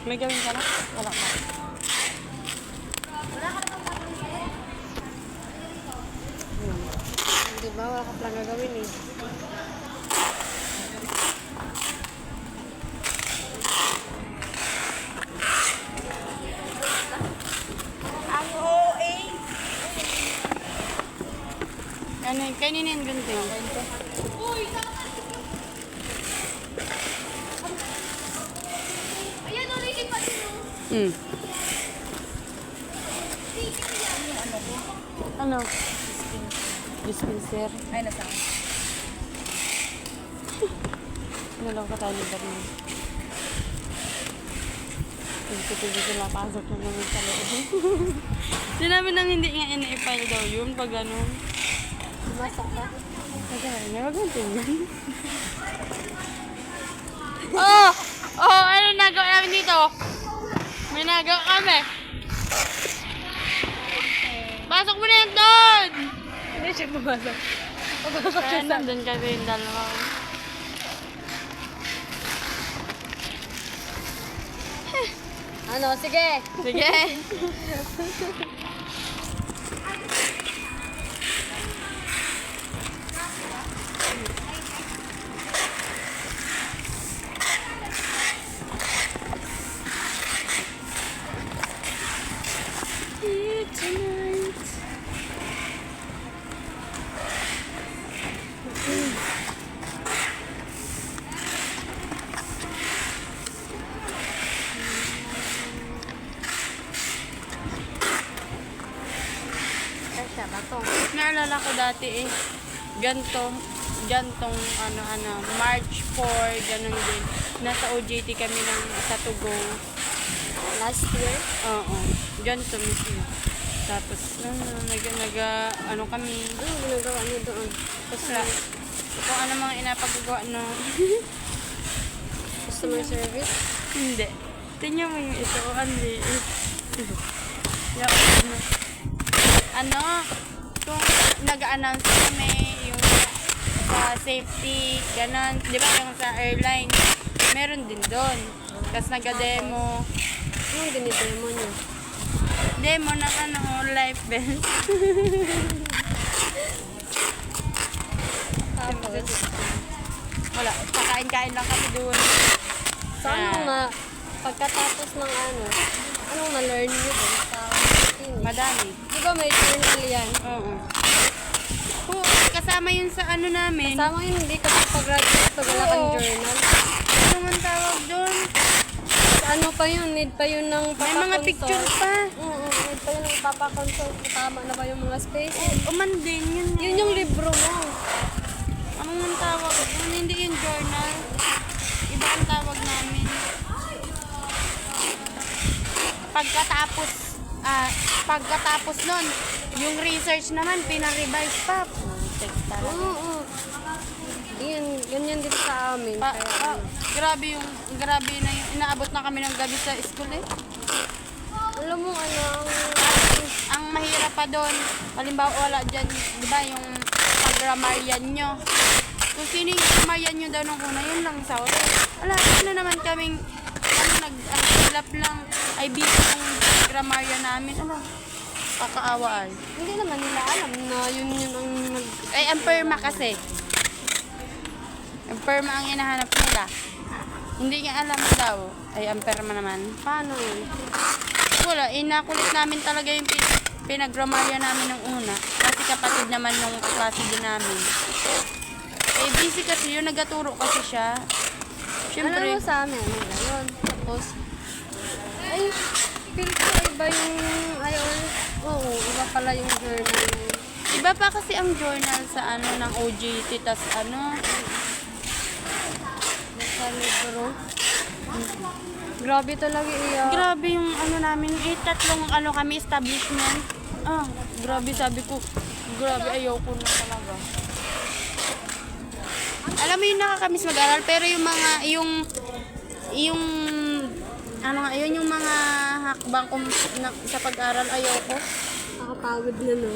May gawin ka na? Wala ka. Diba? Wala ka pala gagawin eh. Ang OA. Ano, kanina yung ganito. Ayan, ulitin pa din. Hmm. Ano? Dispenser. Ay, nasa. Nalaw ka tayo ba rin? Pagkatulog sila, pasok na naman sa loob. Sinabi nang hindi nga ina-file daw yun pag ano. Masak ka? Kasi nga, wag mong tingnan. Oh! Oh, ano nagawa namin dito? May nagawa kami. Pasok mo na yan doon! Hindi siya pumasok. Papasok siya Kaya sa... nandun kasi yung dalawa. Ano, sige. Sige. Tonight. Kasya ba to? Naalala ko dati eh, gantong March 4, ganun din. Nasa OJT kami ng sa Tugo. Last year? Oo, ganito mismo. Tapos, ano kami, Ano ginagawa niyo doon? wala. Kung ano mga inapagagawa no. Customer service? Hindi. Tingnan mo yung ito, Andy. Ano, kung nag-announce kami yung sa safety, ganon, di ba yung sa airline, meron din doon. Tapos nag-demo, Anong dinidemo niyo? demo ng life vest. Tapos? Wala, kakain-kain lang kami doon. So, pagkatapos ng anong na-learn niyo doon sa clinic? Madami. Di ba may journal yan? Oo. Kasama yun sa ano namin. Kasama yun, hindi ka pag-graduate pag wala kang Oo. journal. Ano man tawag doon? Ano pa yun? Need pa yun ng May mga picture pa. Oo, need pa yun ng papakonsult. Tama na ba yung mga spaces? Uman din yun. Yun yung libro mo. Ano man tawag doon? Hindi yung journal. Iba ang tawag namin. Pagkatapos nun, yung research naman, pinarevise pa. Text talaga. Oo. Yan, ganyan din sa amin. Kaya, Grabe na yung inaabot na kami ng gabi sa school eh. alam mo Ang mahirap pa doon, halimbawa wala dyan, di ba yung pag-grammarian nyo. Kung sino yung grammarian nyo daw nung una, yun lang sa oras. Wala, na naman kaming, nag-hilap lang, ay busy yung grammarian namin. Ano, kakaawa ay. hindi naman nila alam na yun ang Ay, ang perma kasi. Ang perma ang hinahanap nila. Hindi niya alam daw. Ay, ang perma naman. paano yun? Wala, inakulit namin talaga yung pinag-grammarian namin ng una. Kasi kapatid naman yung klase din namin. Eh, busy kasi yun, nagaturo kasi siya. Alam Siyempre, mo sa amin, ano yun? Tapos, ay, feel ko iba yung, oo, iba pala yung journal. iba pa kasi ang journal sa ng OJT, tas Sa libro. Grabe talaga iya. grabe yung namin, tatlong kami establishment. Grabe sabi ko, grabe ayaw ko na talaga. Alam mo yung nakakamiss mag-aral, pero yung mga, yung yung mga hakbang ko sa pag-aral ayaw ko. Nakapagod na no.